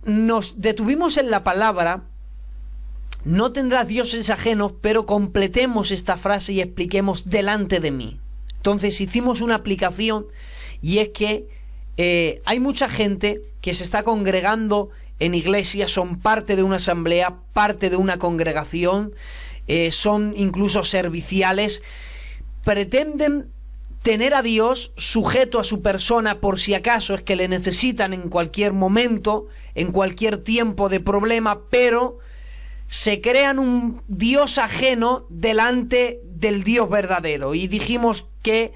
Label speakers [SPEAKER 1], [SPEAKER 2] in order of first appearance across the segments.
[SPEAKER 1] nos detuvimos en la palabra no tendrás dioses ajenos, pero completemos esta frase y expliquemos delante de mí. Entonces hicimos una aplicación, y es que hay mucha gente que se está congregando en iglesias, son parte de una asamblea, parte de una congregación, son incluso serviciales, pretenden tener a Dios sujeto a su persona por si acaso es que le necesitan en cualquier momento, en cualquier tiempo de problema, pero se crean un Dios ajeno delante del Dios verdadero. Y dijimos que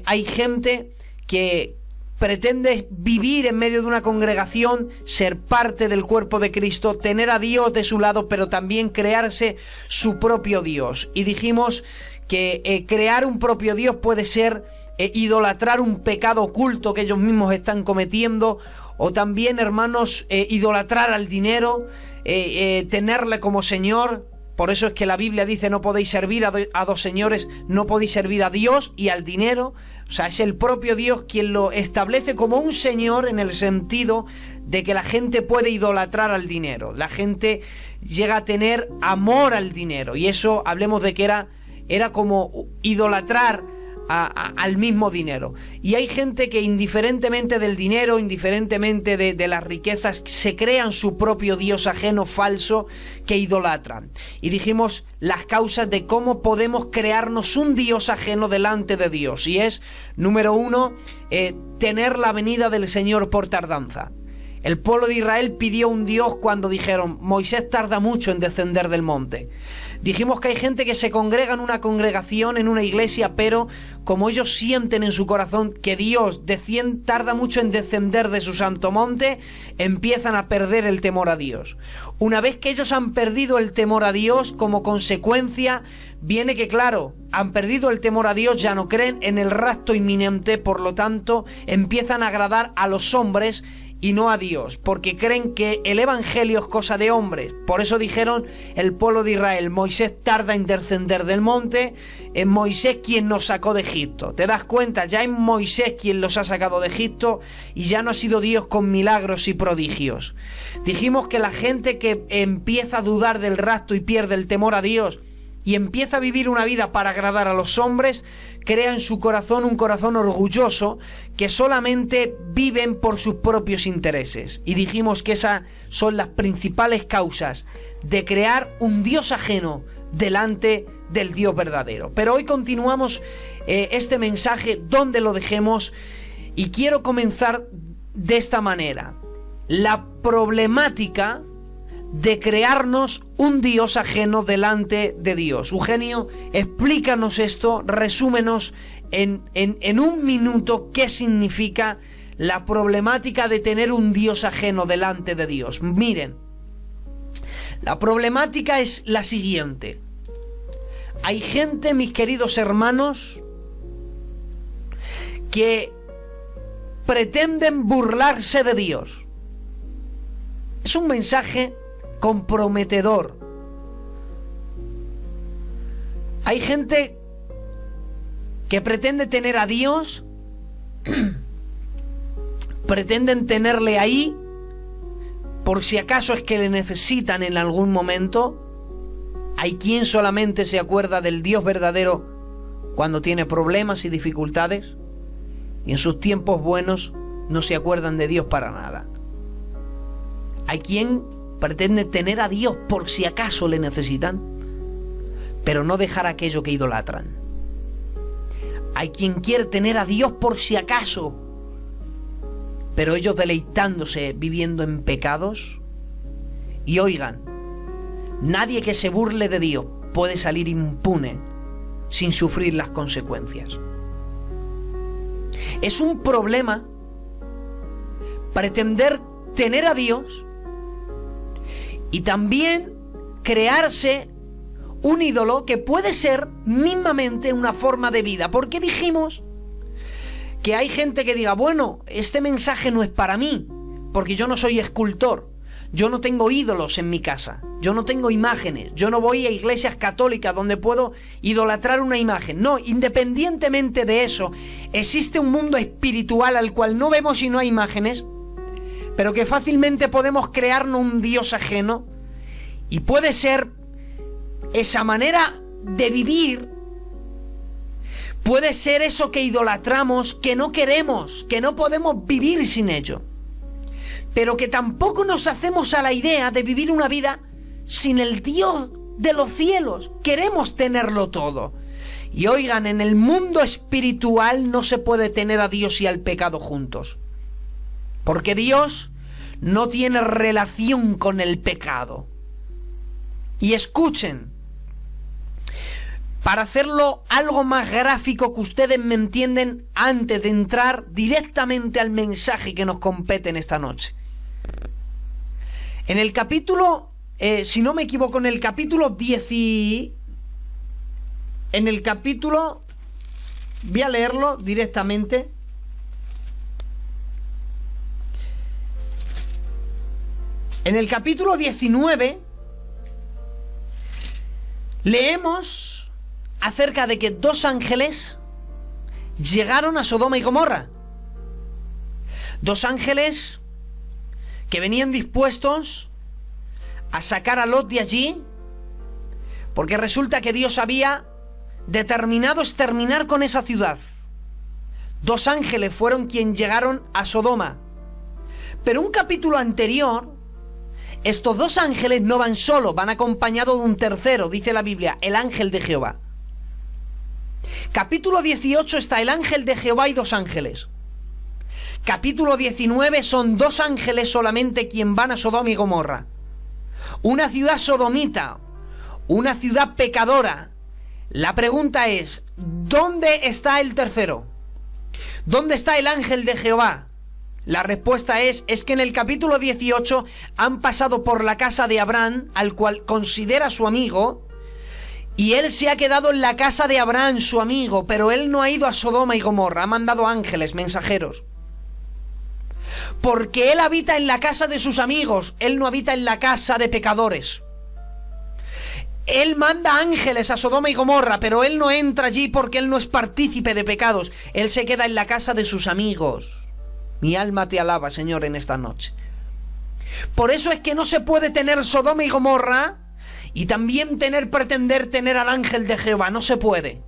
[SPEAKER 1] hay gente que pretende vivir en medio de una congregación, ser parte del cuerpo de Cristo, tener a Dios de su lado, pero también crearse su propio Dios. Y dijimos que crear un propio Dios puede ser idolatrar un pecado oculto que ellos mismos están cometiendo, o también, hermanos, idolatrar al dinero, tenerle como Señor. Por eso es que la Biblia dice: no podéis servir a dos señores, no podéis servir a Dios y al dinero. O sea, es el propio Dios quien lo establece como un Señor, en el sentido de que la gente puede idolatrar al dinero. La gente llega a tener amor al dinero, y eso, hablemos de que era como idolatrar al mismo dinero. Y hay gente que, indiferentemente del dinero, indiferentemente de las riquezas, se crean su propio Dios ajeno, falso, que idolatran. Y dijimos las causas de cómo podemos crearnos un Dios ajeno delante de Dios. Y es, número 1, tener la venida del Señor por tardanza. El pueblo de Israel pidió un Dios cuando dijeron: Moisés tarda mucho en descender del monte. Dijimos que hay gente que se congrega en una congregación, en una iglesia, pero como ellos sienten en su corazón que Dios tarda mucho en descender de su santo monte, empiezan a perder el temor a Dios. Una vez que ellos han perdido el temor a Dios, como consecuencia viene que, claro, han perdido el temor a Dios, ya no creen en el rapto inminente, por lo tanto empiezan a agradar a los hombres y no a Dios, porque creen que el evangelio es cosa de hombres. Por eso dijeron el pueblo de Israel: Moisés tarda en descender del monte, es Moisés quien nos sacó de Egipto. ¿Te das cuenta? Ya es Moisés quien los ha sacado de Egipto, y ya no ha sido Dios con milagros y prodigios. Dijimos que la gente que empieza a dudar del rapto y pierde el temor a Dios y empieza a vivir una vida para agradar a los hombres, crea en su corazón un corazón orgulloso, que solamente viven por sus propios intereses. Y dijimos que esas son las principales causas de crear un Dios ajeno delante del Dios verdadero. Pero hoy continuamos este mensaje donde lo dejemos, y quiero comenzar de esta manera: la problemática de crearnos un Dios ajeno delante de Dios. Eugenio, explícanos esto, resúmenos en un minuto qué significa la problemática de tener un Dios ajeno delante de Dios. Miren, la problemática es la siguiente: hay gente, mis queridos hermanos, que pretenden burlarse de Dios. Es un mensaje comprometedor. Hay gente que pretende tener a Dios, pretenden tenerle ahí por si acaso es que le necesitan en algún momento. Hay quien solamente se acuerda del Dios verdadero cuando tiene problemas y dificultades, y en sus tiempos buenos no se acuerdan de Dios para nada. Hay quien pretende tener a Dios por si acaso le necesitan, pero no dejar aquello que idolatran. Hay quien quiere tener a Dios por si acaso, pero ellos deleitándose viviendo en pecados. Y oigan, nadie que se burle de Dios puede salir impune sin sufrir las consecuencias. Es un problema pretender tener a Dios y también crearse un ídolo que puede ser mismamente una forma de vida. Porque dijimos que hay gente que diga: bueno, este mensaje no es para mí, porque yo no soy escultor, yo no tengo ídolos en mi casa, yo no tengo imágenes, yo no voy a iglesias católicas donde puedo idolatrar una imagen. No, independientemente de eso, existe un mundo espiritual al cual no vemos y no hay imágenes, pero que fácilmente podemos crearnos un Dios ajeno, y puede ser esa manera de vivir, puede ser eso que idolatramos, que no queremos, que no podemos vivir sin ello, pero que tampoco nos hacemos a la idea de vivir una vida sin el Dios de los cielos. Queremos tenerlo todo. Y oigan, en el mundo espiritual no se puede tener a Dios y al pecado juntos, porque Dios no tiene relación con el pecado. Y escuchen, para hacerlo algo más gráfico, que ustedes me entienden, antes de entrar directamente al mensaje que nos compete en esta noche. En el capítulo, si no me equivoco, en el capítulo 10, en el capítulo, voy a leerlo directamente. En el capítulo 19 leemos acerca de que 2 ángeles llegaron a Sodoma y Gomorra. 2 ángeles que venían dispuestos a sacar a Lot de allí, porque resulta que Dios había determinado exterminar con esa ciudad. 2 ángeles fueron quienes llegaron a Sodoma. Pero un capítulo anterior, estos 2 ángeles no van solos, van acompañados de un tercero, dice la Biblia, el ángel de Jehová. Capítulo 18 está el ángel de Jehová y 2 ángeles. Capítulo 19 son 2 ángeles solamente quien van a Sodoma y Gomorra. Una ciudad sodomita, una ciudad pecadora. La pregunta es, ¿dónde está el tercero? ¿Dónde está el ángel de Jehová? La respuesta es que en el capítulo 18 han pasado por la casa de Abraham, al cual considera su amigo, y él se ha quedado en la casa de Abraham, su amigo, pero él no ha ido a Sodoma y Gomorra, ha mandado ángeles, mensajeros. Porque él habita en la casa de sus amigos, él no habita en la casa de pecadores. Él manda ángeles a Sodoma y Gomorra, pero él no entra allí porque él no es partícipe de pecados. Él se queda en la casa de sus amigos. Mi alma te alaba, Señor, en esta noche. Por eso es que no se puede tener Sodoma y Gomorra y también pretender tener al ángel de Jehová. No se puede.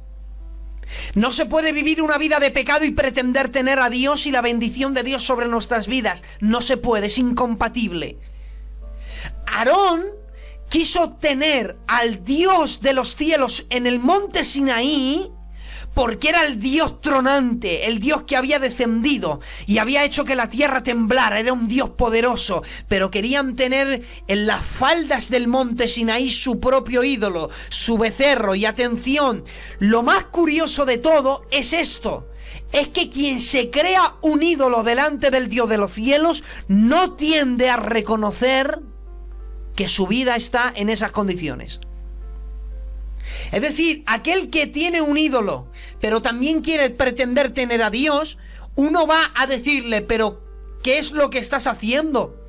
[SPEAKER 1] No se puede vivir una vida de pecado y pretender tener a Dios y la bendición de Dios sobre nuestras vidas. No se puede, es incompatible. Aarón quiso tener al Dios de los cielos en el monte Sinaí porque era el Dios tronante, el Dios que había descendido y había hecho que la tierra temblara, era un Dios poderoso, pero querían tener en las faldas del monte Sinaí su propio ídolo, su becerro. Y atención, lo más curioso de todo es esto, es que quien se crea un ídolo delante del Dios de los cielos no tiende a reconocer que su vida está en esas condiciones. Es decir, aquel que tiene un ídolo, pero también quiere pretender tener a Dios, uno va a decirle, pero ¿qué es lo que estás haciendo?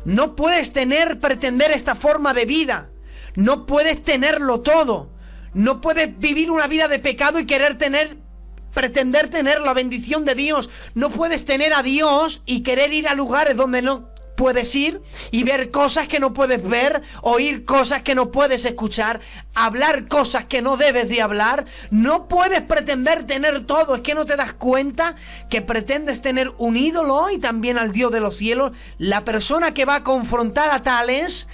[SPEAKER 1] No puedes pretender esta forma de vida, no puedes tenerlo todo, no puedes vivir una vida de pecado y pretender tener la bendición de Dios, no puedes tener a Dios y querer ir a lugares donde no puedes ir y ver cosas que no puedes ver, oír cosas que no puedes escuchar, hablar cosas que no debes de hablar. No puedes pretender tener todo. Es que no te das cuenta que pretendes tener un ídolo y también al Dios de los cielos. La persona que va a confrontar a tales,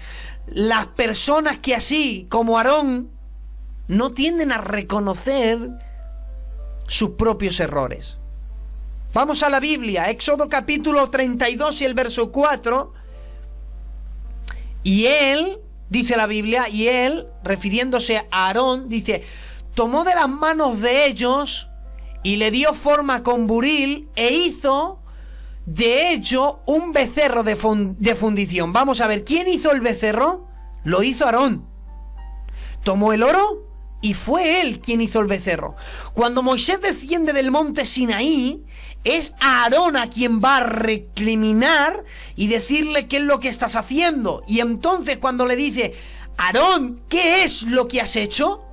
[SPEAKER 1] las personas que así como Aarón no tienden a reconocer sus propios errores. Vamos a la Biblia, Éxodo capítulo 32 y el verso 4. Y él, dice la Biblia, y él, refiriéndose a Aarón, dice, tomó de las manos de ellos y le dio forma con buril e hizo de ello un becerro de fundición. Vamos a ver, ¿quién hizo el becerro? Lo hizo Aarón. Tomó el oro y fue él quien hizo el becerro. Cuando Moisés desciende del monte Sinaí, es a Aarón a quien va a recriminar y decirle qué es lo que estás haciendo. Y entonces cuando le dice, Aarón, ¿qué es lo que has hecho?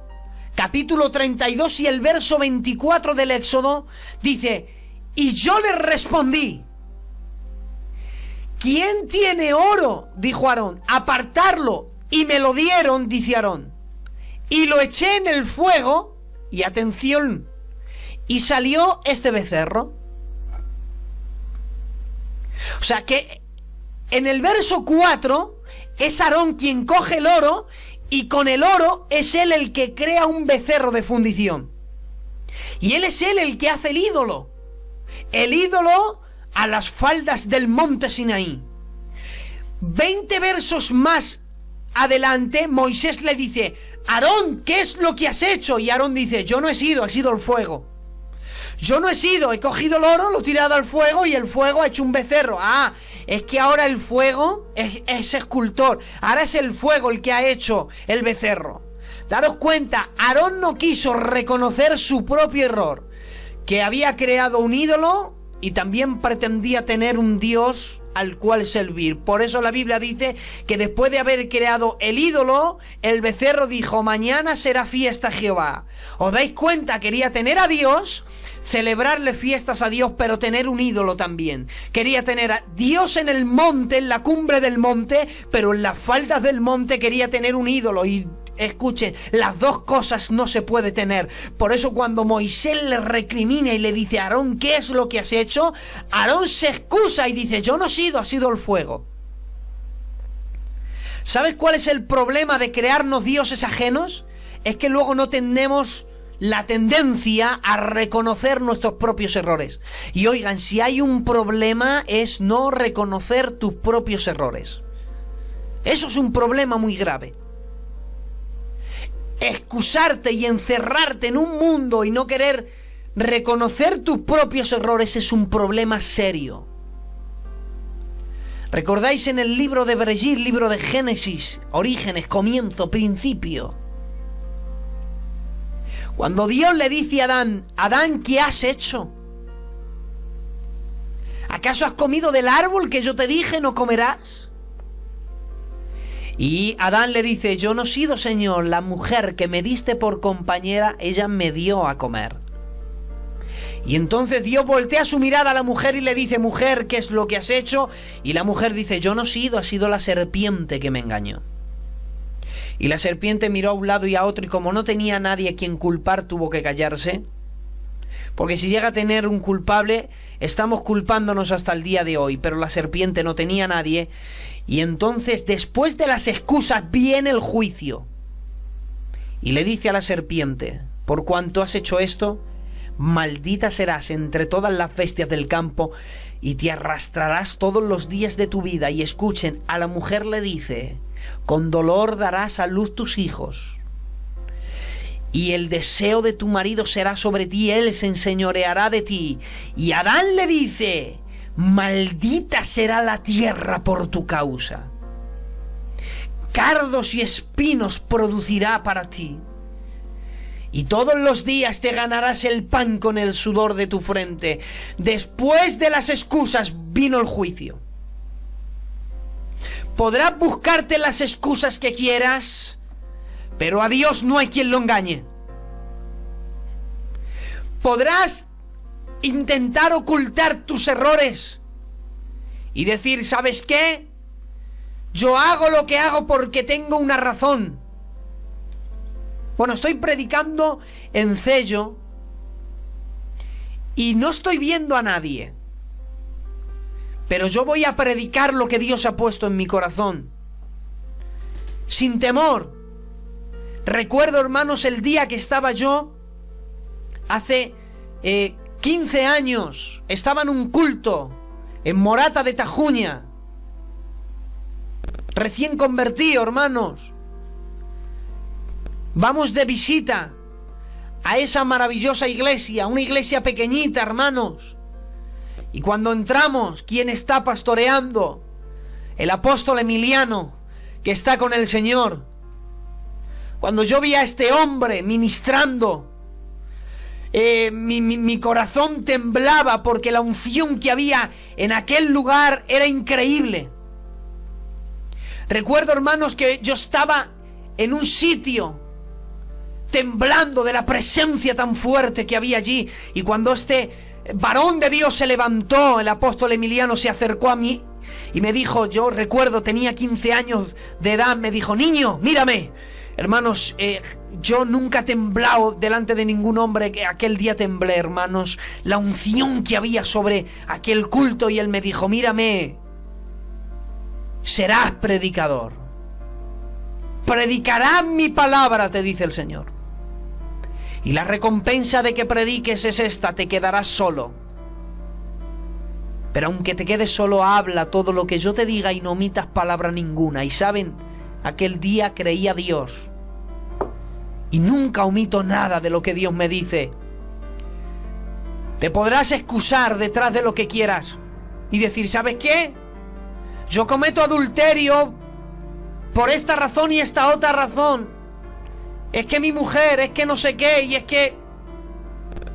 [SPEAKER 1] Capítulo 32 y el verso 24 del Éxodo dice, y yo le respondí, ¿quién tiene oro?, dijo Aarón, apartarlo. Y me lo dieron, dice Aarón. Y lo eché en el fuego, y atención, y salió este becerro. O sea que en el verso 4 es Aarón quien coge el oro, y con el oro es él el que crea un becerro de fundición. Y él es él el que hace el ídolo. El ídolo a las faldas del monte Sinaí. 20 versos más adelante, Moisés le dice: Aarón, ¿qué es lo que has hecho? Y Aarón dice: yo no he sido, ha sido el fuego. Yo no he sido, he cogido el oro, lo he tirado al fuego y el fuego ha hecho un becerro. Ah, es que ahora el fuego es escultor. Ahora es el fuego el que ha hecho el becerro. Daros cuenta, Aarón no quiso reconocer su propio error, que había creado un ídolo y también pretendía tener un Dios al cual servir. Por eso la Biblia dice que después de haber creado el ídolo, el becerro dijo: mañana será fiesta a Jehová. ¿Os dais cuenta? Quería tener a Dios, celebrarle fiestas a Dios, pero tener un ídolo también. Quería tener a Dios en el monte, en la cumbre del monte, pero en las faldas del monte quería tener un ídolo. Y escuchen, las dos cosas no se puede tener. Por eso cuando Moisés le recrimina y le dice: Aarón, ¿qué es lo que has hecho?, Aarón se excusa y dice: yo no he sido, ha sido el fuego. ¿Sabes cuál es el problema de crearnos dioses ajenos? Es que luego no tenemos la tendencia a reconocer nuestros propios errores. Y oigan, si hay un problema es no reconocer tus propios errores. Eso es un problema muy grave. Excusarte y encerrarte en un mundo y no querer reconocer tus propios errores es un problema serio. ¿Recordáis en el libro de Bereshit, libro de Génesis, orígenes, comienzo, principio? Cuando Dios le dice a Adán: Adán, ¿qué has hecho? ¿Acaso has comido del árbol que yo te dije no comerás? Y Adán le dice: yo no he sido, Señor, la mujer que me diste por compañera, ella me dio a comer. Y entonces Dios voltea su mirada a la mujer y le dice: mujer, ¿qué es lo que has hecho? Y la mujer dice: yo no he sido, ha sido la serpiente que me engañó. Y la serpiente miró a un lado y a otro, y como no tenía a nadie a quien culpar, tuvo que callarse. Porque si llega a tener un culpable, estamos culpándonos hasta el día de hoy. Pero la serpiente no tenía a nadie. Y entonces, después de las excusas, viene el juicio. Y le dice a la serpiente: por cuanto has hecho esto, maldita serás entre todas las bestias del campo, y te arrastrarás todos los días de tu vida. Y escuchen, a la mujer le dice: con dolor darás a luz tus hijos, y el deseo de tu marido será sobre ti, él se enseñoreará de ti. Y Adán le dice: maldita será la tierra por tu causa, cardos y espinos producirá para ti, y todos los días te ganarás el pan con el sudor de tu frente. Después de las excusas vino el juicio. Podrás buscarte las excusas que quieras, pero a Dios no hay quien lo engañe. Podrás intentar ocultar tus errores y decir: ¿sabes qué? Yo hago lo que hago porque tengo una razón. Bueno, estoy predicando en Cello y no estoy viendo a nadie, pero yo voy a predicar lo que Dios ha puesto en mi corazón, sin temor. Recuerdo, hermanos, el día que estaba yo, hace 15 años, estaba en un culto en Morata de Tajuña, recién convertido, hermanos. Vamos de visita a esa maravillosa iglesia, una iglesia pequeñita, hermanos. Y cuando entramos, ¿quién está pastoreando? El apóstol Emiliano, que está con el Señor. Cuando yo vi a este hombre ministrando, mi corazón temblaba, porque la unción que había en aquel lugar era increíble. Recuerdo, hermanos, que yo estaba en un sitio temblando de la presencia tan fuerte que había allí, y cuando este varón de Dios se levantó, el apóstol Emiliano se acercó a mí y me dijo, yo recuerdo, tenía 15 años de edad, me dijo, niño, mírame. Hermanos, yo nunca he temblado delante de ningún hombre, que aquel día temblé, hermanos, la unción que había sobre aquel culto, y él me dijo, mírame, serás predicador, predicarás mi palabra, te dice el Señor, y la recompensa de que prediques es esta, te quedarás solo, pero aunque te quedes solo, habla todo lo que yo te diga y no omitas palabra ninguna. Y saben, aquel día creí a Dios y nunca omito nada de lo que Dios me dice. Te podrás excusar detrás de lo que quieras y decir, ¿sabes qué? Yo cometo adulterio por esta razón y esta otra razón. Es que mi mujer, es que no sé qué, y es que...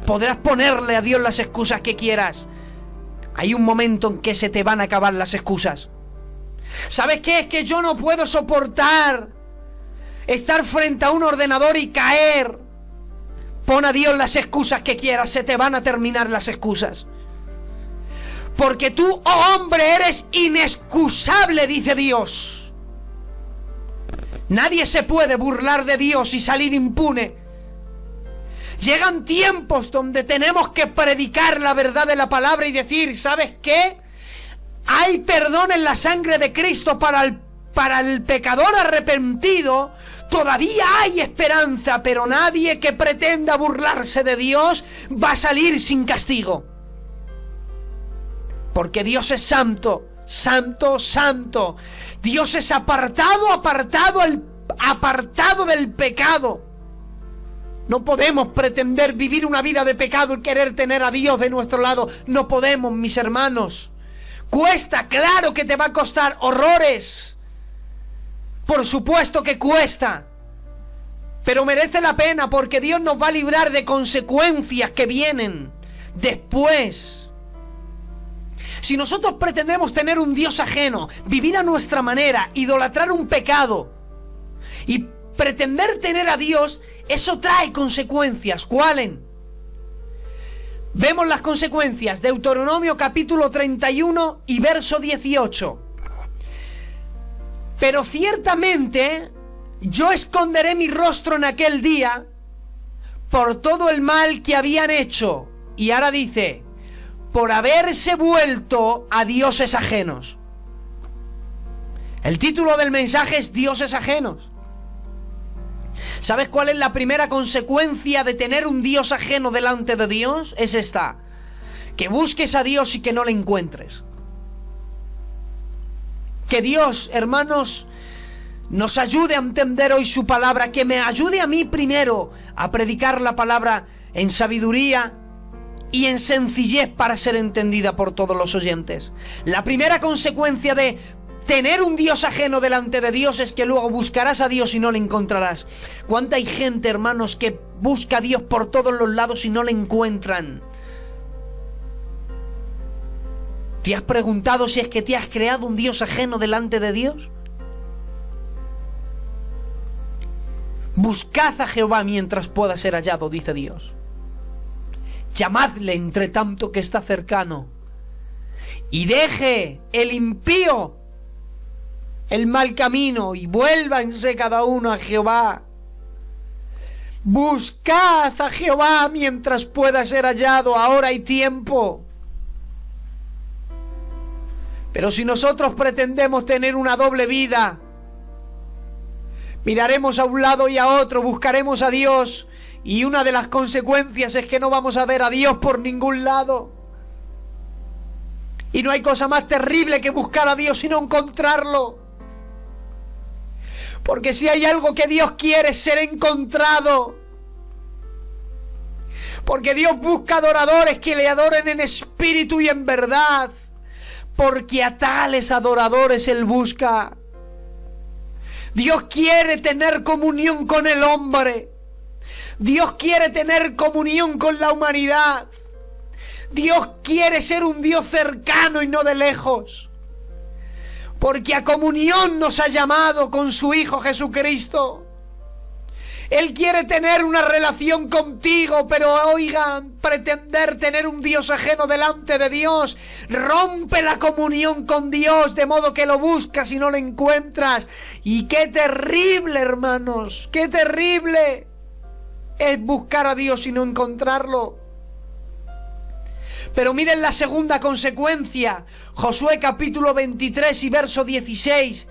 [SPEAKER 1] Podrás ponerle a Dios las excusas que quieras. Hay un momento en que se te van a acabar las excusas. ¿Sabes qué? Es que yo no puedo soportar estar frente a un ordenador y caer. Pon a Dios las excusas que quieras, se te van a terminar las excusas. Porque tú, oh hombre, eres inexcusable, dice Dios. Nadie se puede burlar de Dios y salir impune. Llegan tiempos donde tenemos que predicar la verdad de la palabra y decir, ¿sabes qué? Hay perdón en la sangre de Cristo para el pecador arrepentido. Todavía hay esperanza, pero nadie que pretenda burlarse de Dios va a salir sin castigo. Porque Dios es santo, santo, santo. Dios es apartado del pecado. No podemos pretender vivir una vida de pecado y querer tener a Dios de nuestro lado. No podemos, mis hermanos. Cuesta, claro que te va a costar horrores. Por supuesto que cuesta. Pero merece la pena porque Dios nos va a librar de consecuencias que vienen después. Si nosotros pretendemos tener un Dios ajeno, vivir a nuestra manera, idolatrar un pecado y pretender tener a Dios, eso trae consecuencias. ¿Cuáles? Vemos las consecuencias. Deuteronomio capítulo 31 y verso 18. Pero ciertamente yo esconderé mi rostro en aquel día por todo el mal que habían hecho. Y ahora dice, por haberse vuelto a dioses ajenos. El título del mensaje es Dioses ajenos. ¿Sabes cuál es la primera consecuencia de tener un Dios ajeno delante de Dios? Es esta: que busques a Dios y que no le encuentres. Que Dios, hermanos, nos ayude a entender hoy su palabra, que me ayude a mí primero a predicar la palabra en sabiduría y en sencillez para ser entendida por todos los oyentes. La primera consecuencia de tener un Dios ajeno delante de Dios es que luego buscarás a Dios y no le encontrarás. ¿Cuánta hay gente, hermanos, que busca a Dios por todos los lados y no le encuentran? ¿Te has preguntado si es que te has creado un Dios ajeno delante de Dios? Buscad a Jehová mientras pueda ser hallado, dice Dios. Llamadle entre tanto que está cercano. Y deje el impío el mal camino y vuélvanse cada uno a Jehová. Buscad a Jehová mientras pueda ser hallado, ahora hay tiempo. Pero si nosotros pretendemos tener una doble vida, miraremos a un lado y a otro, buscaremos a Dios, y una de las consecuencias es que no vamos a ver a Dios por ningún lado. Y no hay cosa más terrible que buscar a Dios y no encontrarlo. Porque si hay algo que Dios quiere es ser encontrado. Porque Dios busca adoradores que le adoren en espíritu y en verdad. Porque a tales adoradores Él busca. Dios quiere tener comunión con el hombre. Dios quiere tener comunión con la humanidad. Dios quiere ser un Dios cercano y no de lejos. Porque a comunión nos ha llamado con su Hijo Jesucristo. Él quiere tener una relación contigo, pero oigan, pretender tener un Dios ajeno delante de Dios rompe la comunión con Dios, de modo que lo buscas y no lo encuentras. Y qué terrible, hermanos, qué terrible es buscar a Dios y no encontrarlo. Pero miren la segunda consecuencia. Josué capítulo 23 y verso 16.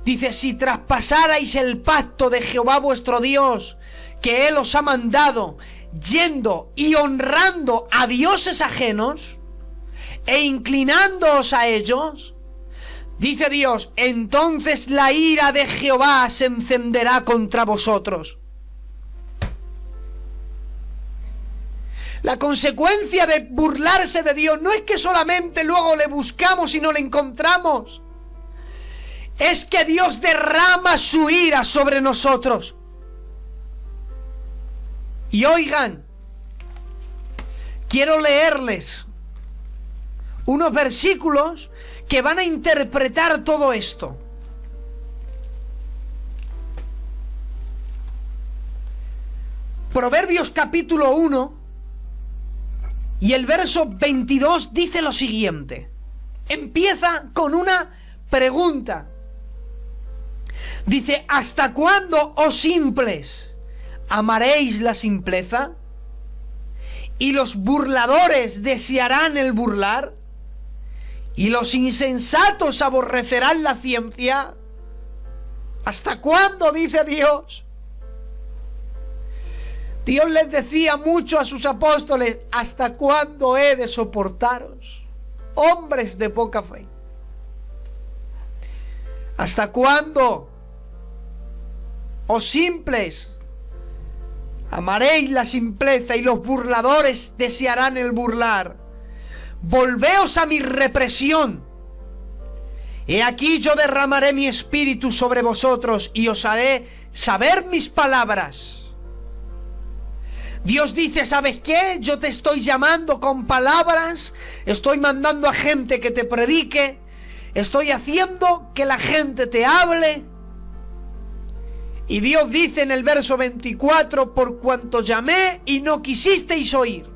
[SPEAKER 1] Dice: si traspasarais el pacto de Jehová vuestro Dios, que Él os ha mandado, yendo y honrando a dioses ajenos, e inclinándoos a ellos, dice Dios, entonces la ira de Jehová se encenderá contra vosotros. La consecuencia de burlarse de Dios no es que solamente luego le buscamos y no le encontramos. Es que Dios derrama su ira sobre nosotros. Y oigan, quiero leerles unos versículos que van a interpretar todo esto. Proverbios capítulo 1 y el verso 22 dice lo siguiente. Empieza con una pregunta. Dice: ¿hasta cuándo, oh simples, amaréis la simpleza? ¿Y los burladores desearán el burlar? ¿Y los insensatos aborrecerán la ciencia? ¿Hasta cuándo? Dice Dios. Dios les decía mucho a sus apóstoles: ¿hasta cuándo he de soportaros, hombres de poca fe? ¿Hasta cuándo, oh simples, amaréis la simpleza y los burladores desearán el burlar? Volveos a mi represión. He aquí yo derramaré mi espíritu sobre vosotros y os haré saber mis palabras. Dios dice: ¿sabes qué? Yo te estoy llamando con palabras, estoy mandando a gente que te predique, estoy haciendo que la gente te hable. Y Dios dice en el verso 24: por cuanto llamé y no quisisteis oír.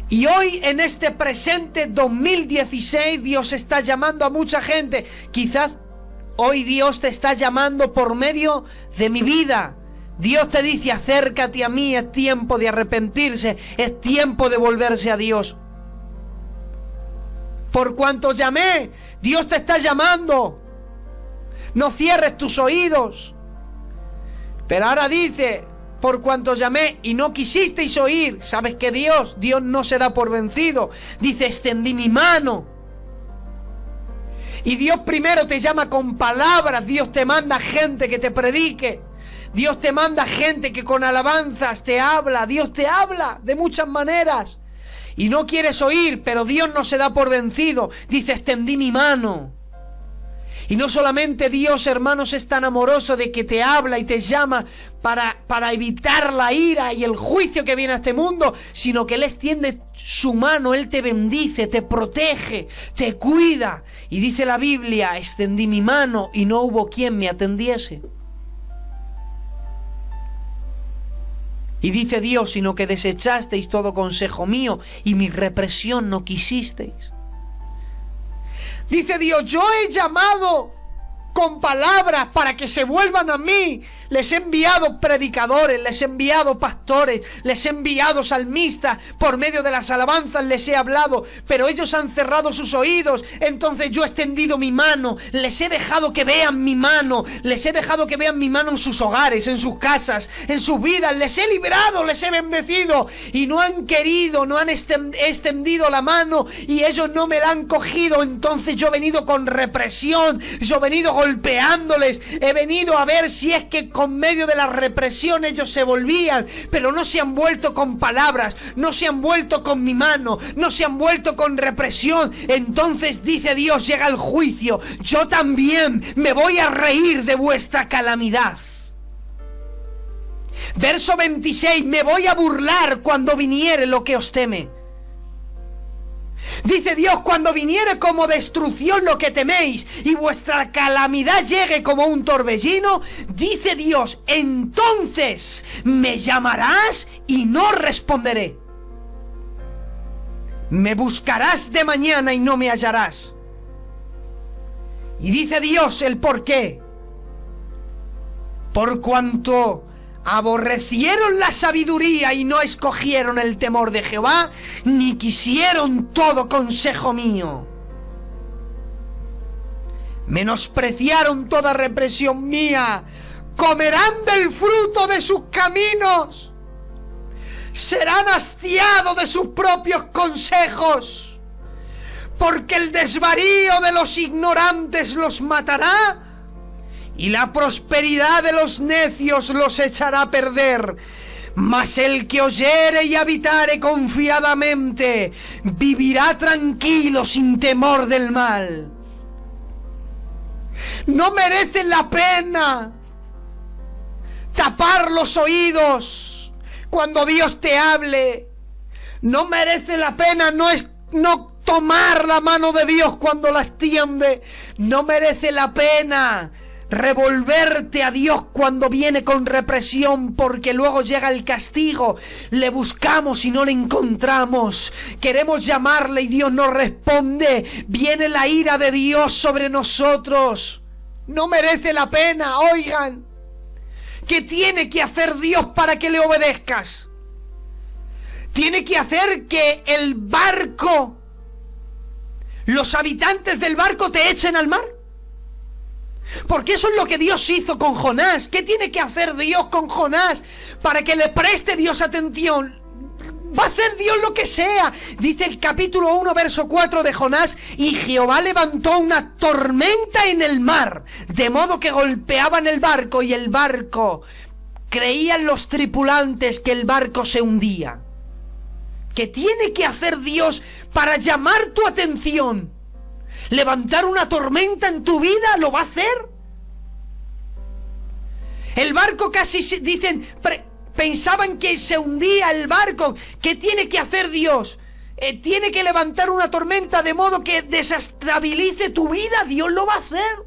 [SPEAKER 1] Y hoy, en este presente 2016, Dios está llamando a mucha gente. Quizás hoy Dios te está llamando por medio de mi vida. Dios te dice: acércate a mí, es tiempo de arrepentirse, es tiempo de volverse a Dios. Por cuanto llamé, Dios te está llamando. No cierres tus oídos. Pero ahora dice: por cuanto llamé y no quisisteis oír. ¿Sabes que Dios no se da por vencido? Dice: extendí mi mano. Y Dios primero te llama con palabras. Dios te manda gente que te predique. Dios te manda gente que con alabanzas te habla. Dios te habla de muchas maneras y no quieres oír, pero Dios no se da por vencido. Dice: extendí mi mano. Y no solamente Dios, hermanos, es tan amoroso de que te habla y te llama para evitar la ira y el juicio que viene a este mundo, sino que Él extiende su mano, Él te bendice, te protege, te cuida. Y dice la Biblia: extendí mi mano y no hubo quien me atendiese. Y dice Dios: sino que desechasteis todo consejo mío y mi represión no quisisteis. Dice Dios: yo he llamado con palabras para que se vuelvan a mí. Les he enviado predicadores, les he enviado pastores, les he enviado salmistas, por medio de las alabanzas les he hablado, pero ellos han cerrado sus oídos. Entonces yo he extendido mi mano, les he dejado que vean mi mano, les he dejado que vean mi mano en sus hogares, en sus casas, en sus vidas. Les he librado, les he bendecido, y no han querido, no han extendido la mano, y ellos no me la han cogido. Entonces yo he venido con represión, yo he venido golpeándoles, he venido a ver si es que con medio de la represión ellos se volvían, pero no se han vuelto con palabras, no se han vuelto con mi mano, no se han vuelto con represión. Entonces dice Dios: llega el juicio, yo también me voy a reír de vuestra calamidad. Verso 26: me voy a burlar cuando viniere lo que os teme. Dice Dios: cuando viniere como destrucción lo que teméis y vuestra calamidad llegue como un torbellino, dice Dios, entonces me llamarás y no responderé. Me buscarás de mañana y no me hallarás. Y dice Dios el por qué. Por cuanto aborrecieron la sabiduría y no escogieron el temor de Jehová, ni quisieron todo consejo mío. Menospreciaron toda represión mía, comerán del fruto de sus caminos, serán hastiados de sus propios consejos, porque el desvarío de los ignorantes los matará, y la prosperidad de los necios los echará a perder. Mas el que oyere y habitare confiadamente, vivirá tranquilo sin temor del mal. No merece la pena tapar los oídos cuando Dios te hable. No merece la pena no tomar la mano de Dios cuando la extiende. No merece la pena revolverte a Dios cuando viene con represión, porque luego llega el castigo. Le buscamos y no le encontramos. Queremos llamarle y Dios no responde. Viene la ira de Dios sobre nosotros. No merece la pena. Oigan, ¿qué tiene que hacer Dios para que le obedezcas? Tiene que hacer que el barco, los habitantes del barco te echen al mar. Porque eso es lo que Dios hizo con Jonás. ¿Qué tiene que hacer Dios con Jonás para que le preste Dios atención? Va a hacer Dios lo que sea. Dice el capítulo 1, verso 4 de Jonás: y Jehová levantó una tormenta en el mar, de modo que golpeaban el barco, y el barco, creían los tripulantes que el barco se hundía. ¿Qué tiene que hacer Dios para llamar tu atención? ¿Levantar una tormenta en tu vida? ¿Lo va a hacer? El barco casi dicen, pensaban que se hundía el barco. ¿Qué tiene que hacer Dios? Tiene que levantar una tormenta de modo que desestabilice tu vida. Dios lo va a hacer.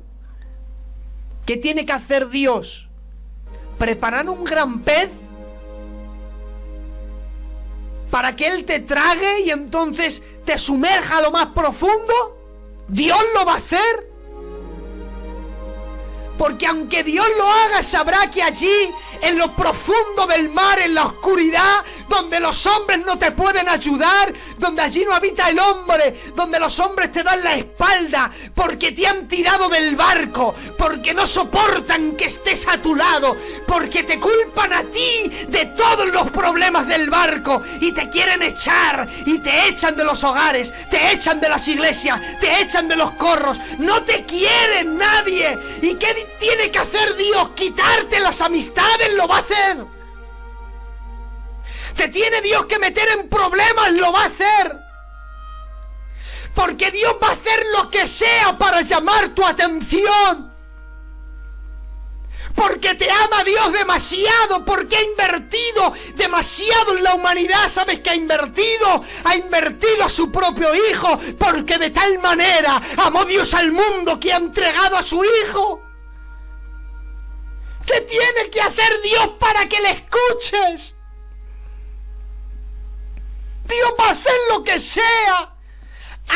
[SPEAKER 1] ¿Qué tiene que hacer Dios? ¿Preparar un gran pez para que Él te trague y entonces te sumerja a lo más profundo? Dios lo va a hacer. Porque aunque Dios lo haga, sabrá que allí, en lo profundo del mar, en la oscuridad, donde los hombres no te pueden ayudar, donde allí no habita el hombre, donde los hombres te dan la espalda, porque te han tirado del barco, porque no soportan que estés a tu lado, porque te culpan a ti de todos los problemas del barco, y te quieren echar, y te echan de los hogares, te echan de las iglesias, te echan de los corros, no te quieren nadie. ¿Y qué tiene que hacer Dios? Quitarte las amistades. Lo va a hacer. Te tiene Dios que meter en problemas, lo va a hacer. Porque Dios va a hacer lo que sea para llamar tu atención. Porque te ama Dios demasiado, porque ha invertido demasiado en la humanidad. ¿Sabes qué ha invertido? Ha invertido a su propio Hijo, porque de tal manera amó Dios al mundo que ha entregado a su Hijo. ¿Qué tiene que hacer Dios para que le escuches? Dios va a hacer lo que sea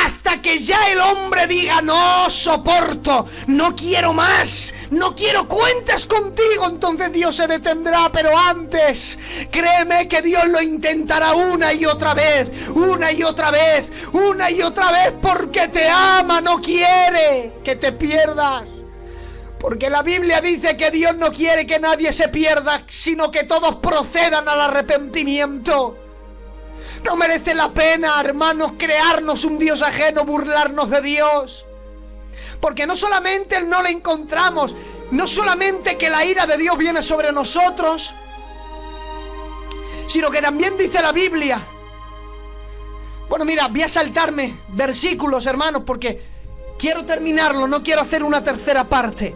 [SPEAKER 1] hasta que ya el hombre diga: no soporto, no quiero más, no quiero cuentas contigo. Entonces Dios se detendrá, pero antes, créeme que Dios lo intentará una y otra vez, una y otra vez, una y otra vez, porque te ama, no quiere que te pierdas. Porque la Biblia dice que Dios no quiere que nadie se pierda, sino que todos procedan al arrepentimiento. No merece la pena, hermanos, crearnos un Dios ajeno, burlarnos de Dios. Porque no solamente no le encontramos, no solamente que la ira de Dios viene sobre nosotros, sino que también dice la Biblia. Bueno, mira, voy a saltarme versículos, hermanos, porque quiero terminarlo, no quiero hacer una tercera parte.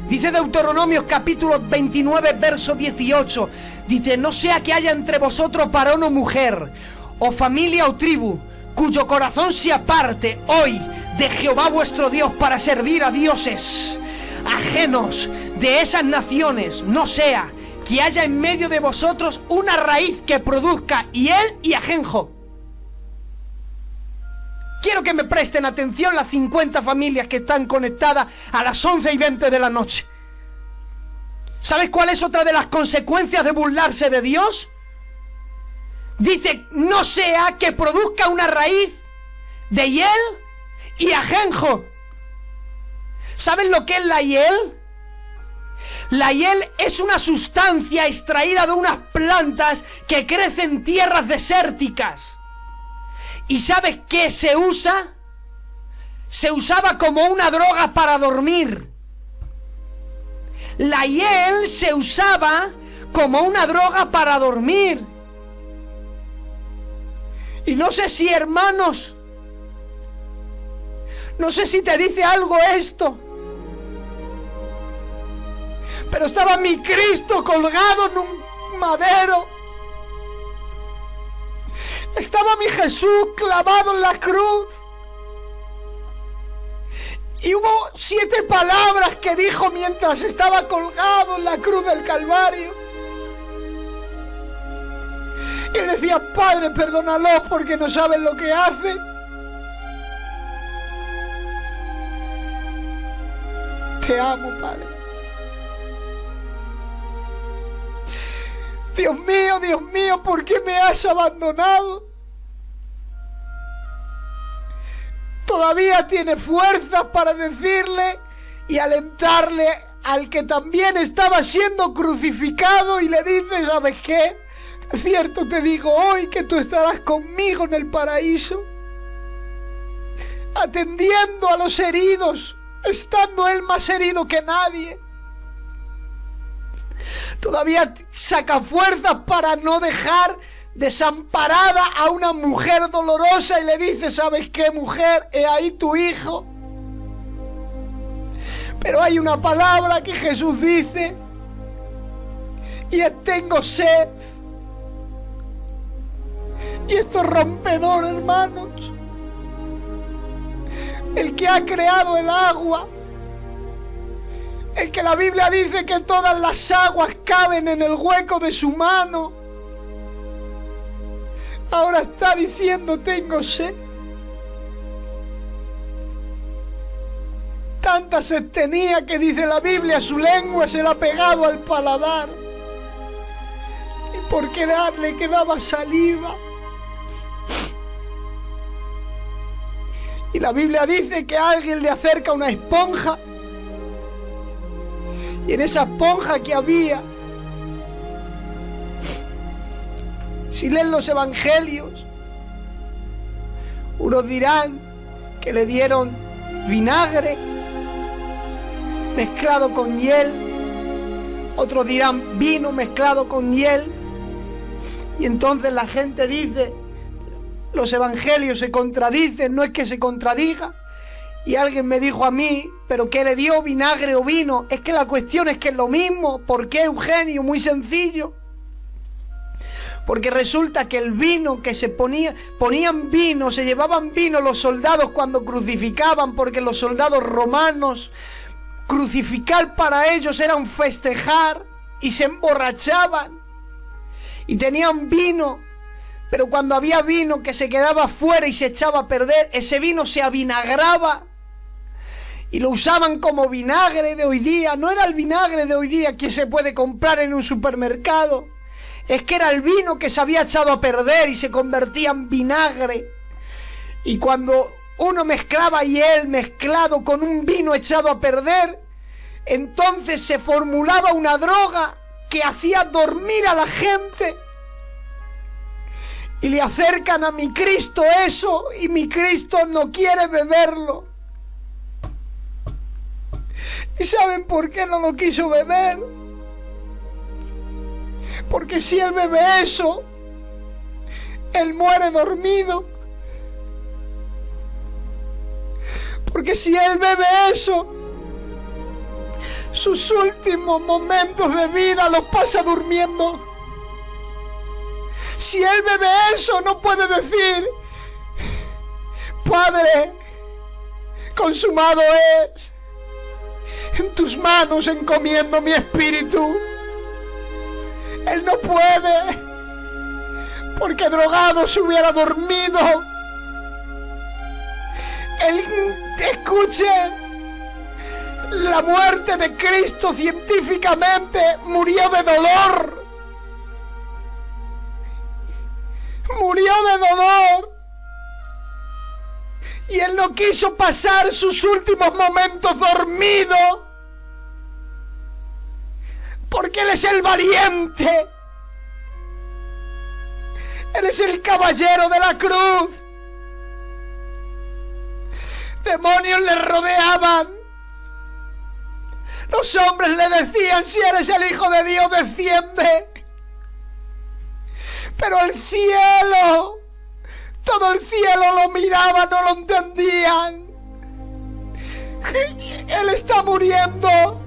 [SPEAKER 1] Dice Deuteronomios capítulo 29, verso 18. Dice: no sea que haya entre vosotros varón o mujer, o familia o tribu, cuyo corazón se aparte hoy de Jehová vuestro Dios para servir a dioses ajenos de esas naciones, no sea que haya en medio de vosotros una raíz que produzca hiel y ajenjo. Quiero que me presten atención las 50 familias que están conectadas a las 11:20 de la noche. ¿Sabes cuál es otra de las consecuencias de burlarse de Dios? Dice, no sea que produzca una raíz de hiel y ajenjo. ¿Saben lo que es la hiel? La hiel es una sustancia extraída de unas plantas que crecen en tierras desérticas. ¿Y sabes qué se usa? Se usaba como una droga para dormir. La hiel se usaba como una droga para dormir. Y no sé si, hermanos, no sé si te dice algo esto, pero estaba mi Cristo colgado en un madero. Estaba mi Jesús clavado en la cruz. Y hubo 7 palabras que dijo mientras estaba colgado en la cruz del Calvario. Y él decía, Padre, perdónalos porque no saben lo que hacen. Te amo, Padre. Dios mío, ¿por qué me has abandonado? Todavía tiene fuerzas para decirle y alentarle al que también estaba siendo crucificado, y le dice, ¿sabes qué? Es cierto, te digo hoy que tú estarás conmigo en el paraíso, atendiendo a los heridos, estando él más herido que nadie. Todavía saca fuerzas para no dejar desamparada a una mujer dolorosa, y le dice, ¿sabes qué, mujer? He ahí tu hijo. Pero hay una palabra que Jesús dice, y es, tengo sed. Y esto es rompedor, hermanos. El que ha creado el agua, el que la Biblia dice que todas las aguas caben en el hueco de su mano, ahora está diciendo, tengo sed. Tanta sed tenía que, dice la Biblia, su lengua se la ha pegado al paladar. Y porque le quedaba saliva. Y la Biblia dice que a alguien le acerca una esponja. Y en esa esponja que había, si leen los evangelios, unos dirán que le dieron vinagre mezclado con hiel, otros dirán vino mezclado con hiel. Y entonces la gente dice, los evangelios se contradicen, no es que se contradiga. Y alguien me dijo a mí, ¿pero qué le dio, vinagre o vino? Es que la cuestión es que es lo mismo. ¿Por qué, Eugenio? Muy sencillo. Porque resulta que el vino que se ponían vino, se llevaban vino los soldados cuando crucificaban, porque los soldados romanos, crucificar para ellos era un festejar, y se emborrachaban y tenían vino. Pero cuando había vino que se quedaba fuera y se echaba a perder, ese vino se avinagraba y lo usaban como vinagre de hoy día. No era el vinagre de hoy día que se puede comprar en un supermercado, es que era el vino que se había echado a perder y se convertía en vinagre. Y cuando uno mezclaba hiel mezclado con un vino echado a perder, entonces se formulaba una droga que hacía dormir a la gente. Y le acercan a mi Cristo eso, y mi Cristo no quiere beberlo. ¿Y saben por qué no lo quiso beber? Porque si él bebe eso, él muere dormido. Porque si él bebe eso, sus últimos momentos de vida los pasa durmiendo. Si él bebe eso, no puede decir,
[SPEAKER 2] Padre, consumado es. En tus manos encomiendo mi espíritu. Él no puede, porque drogado se hubiera dormido. Él, escuche, la muerte de Cristo científicamente murió de dolor. Murió de dolor. Y Él no quiso pasar sus últimos momentos dormido, porque Él es el valiente. Él es el caballero de la cruz. Demonios le rodeaban. Los hombres le decían: si eres el Hijo de Dios, desciende. Pero el cielo, todo el cielo lo miraba, no lo entendían. Él está muriendo.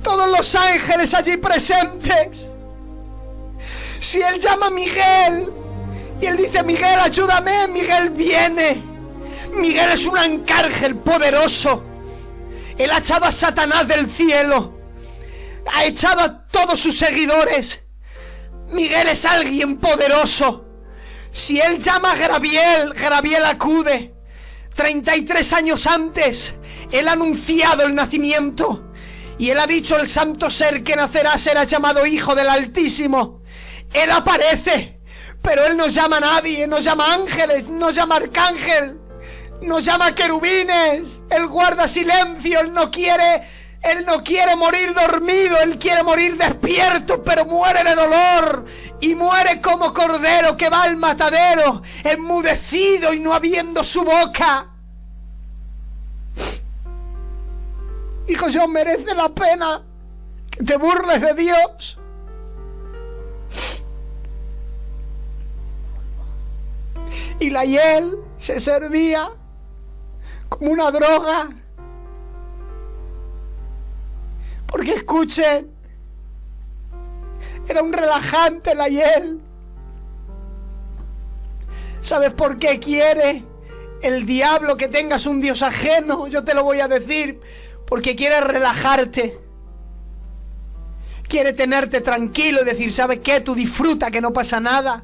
[SPEAKER 2] Todos los ángeles allí presentes. Si Él llama a Miguel y Él dice: Miguel, ayúdame, Miguel viene. Miguel es un arcángel poderoso. Él ha echado a Satanás del cielo. Ha echado a todos sus seguidores. Miguel es alguien poderoso. Si Él llama a Gabriel, Gabriel acude. 33 años antes, Él ha anunciado el nacimiento. Y Él ha dicho: el santo ser que nacerá será llamado Hijo del Altísimo. Él aparece, pero Él no llama a nadie, no llama ángeles, no llama arcángel, no llama querubines. Él guarda silencio. Él no quiere morir dormido, Él quiere morir despierto, pero muere de dolor. Y muere como cordero que va al matadero, enmudecido y no abriendo su boca. Hijo, yo merece la pena que te burles de Dios. Y la hiel se servía como una droga. Porque escuchen, era un relajante la hiel. ¿Sabes por qué quiere el diablo que tengas un Dios ajeno? Yo te lo voy a decir. Porque quiere relajarte. Quiere tenerte tranquilo y decir: ¿sabes qué? Tú disfruta, que no pasa nada.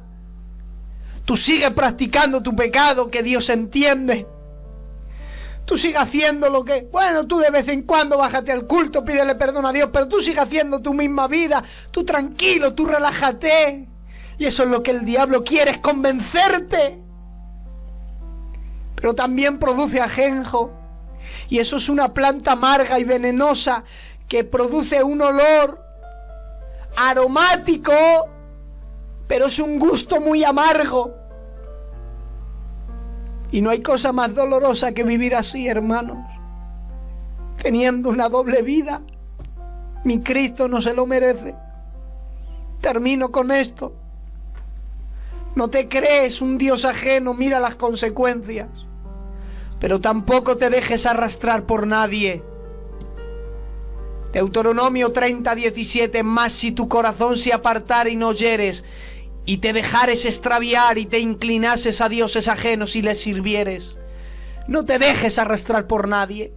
[SPEAKER 2] Tú sigues practicando tu pecado, que Dios entiende. Tú sigas haciendo lo que... Bueno, tú de vez en cuando bájate al culto, pídele perdón a Dios, pero tú sigas haciendo tu misma vida. Tú tranquilo, tú relájate. Y eso es lo que el diablo quiere, es convencerte. Pero también produce ajenjo. Y eso es una planta amarga y venenosa que produce un olor aromático, pero es un gusto muy amargo. Y no hay cosa más dolorosa que vivir así, hermanos, teniendo una doble vida. Mi Cristo no se lo merece. Termino con esto. No te crees un Dios ajeno, mira las consecuencias. Pero tampoco te dejes arrastrar por nadie. Deuteronomio 30:17: mas si tu corazón se apartare y no oyeres, y te dejares extraviar y te inclinases a dioses ajenos y les sirvieres, no te dejes arrastrar por nadie.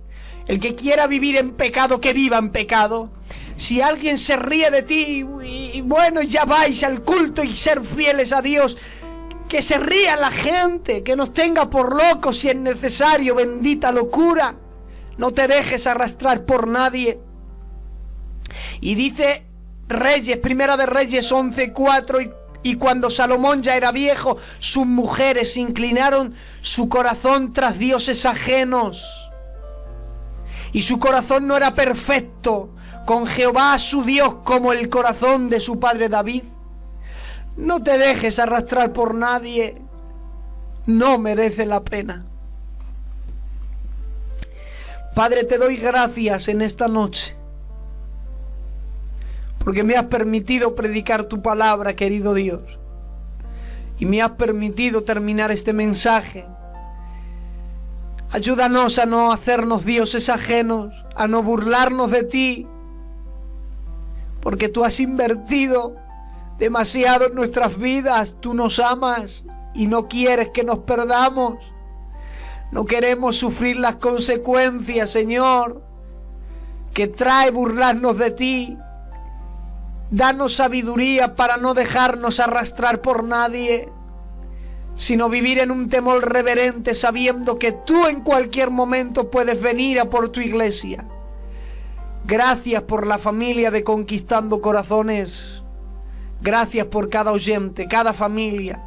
[SPEAKER 2] El que quiera vivir en pecado, que viva en pecado. Si alguien se ríe de ti, y bueno, ya vais al culto y ser fieles a Dios, que se ría la gente, que nos tenga por locos si es necesario, bendita locura. No te dejes arrastrar por nadie. Y dice Reyes, Primera de Reyes 11:4: y cuando Salomón ya era viejo, sus mujeres inclinaron su corazón tras dioses ajenos. Y su corazón no era perfecto con Jehová su Dios como el corazón de su padre David. No te dejes arrastrar por nadie. No merece la pena. Padre, te doy gracias en esta noche, porque me has permitido predicar tu palabra, querido Dios. Y me has permitido terminar este mensaje. Ayúdanos a no hacernos dioses ajenos, a no burlarnos de ti, porque tú has invertido demasiado en nuestras vidas. Tú nos amas y no quieres que nos perdamos. No queremos sufrir las consecuencias, Señor, que trae burlarnos de ti. Danos sabiduría para no dejarnos arrastrar por nadie, sino vivir en un temor reverente, sabiendo que tú en cualquier momento puedes venir a por tu iglesia. Gracias por la familia de Conquistando Corazones. Gracias por cada oyente, cada familia.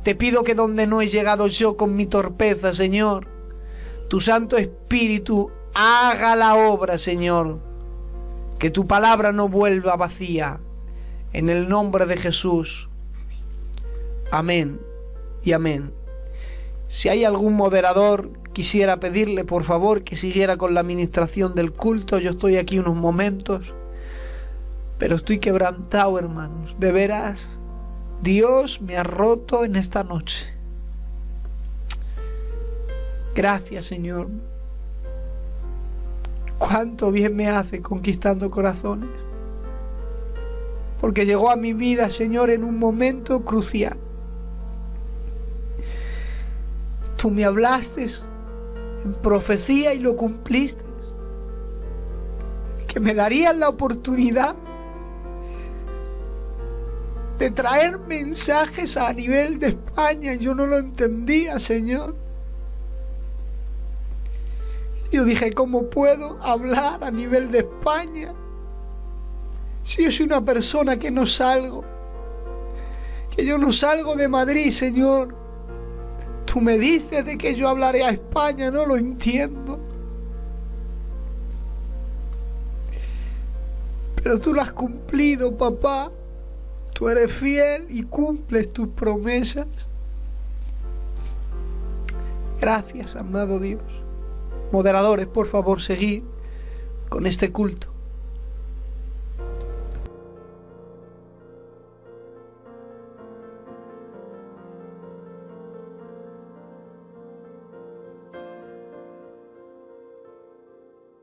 [SPEAKER 2] Te pido que donde no he llegado yo con mi torpeza, Señor, tu Santo Espíritu haga la obra, Señor. Que tu palabra no vuelva vacía. En el nombre de Jesús. Amén y amén. Si hay algún moderador, quisiera pedirle por favor que siguiera con la administración del culto. Yo estoy aquí unos momentos, pero estoy quebrantado, hermanos. De veras, Dios me ha roto en esta noche. Gracias, Señor. Cuánto bien me hace Conquistando Corazones, porque llegó a mi vida, Señor, en un momento crucial. Tú me hablaste en profecía y lo cumpliste, que me darías la oportunidad de traer mensajes a nivel de España. Yo no lo entendía, Señor. Yo dije, ¿cómo puedo hablar a nivel de España si yo soy una persona que no salgo? Que yo no salgo de Madrid, Señor. Tú me dices de que yo hablaré a España, no lo entiendo. Pero tú lo has cumplido, papá. Tú eres fiel y cumples tus promesas. Gracias, amado Dios. Moderadores, por favor, seguid con este culto.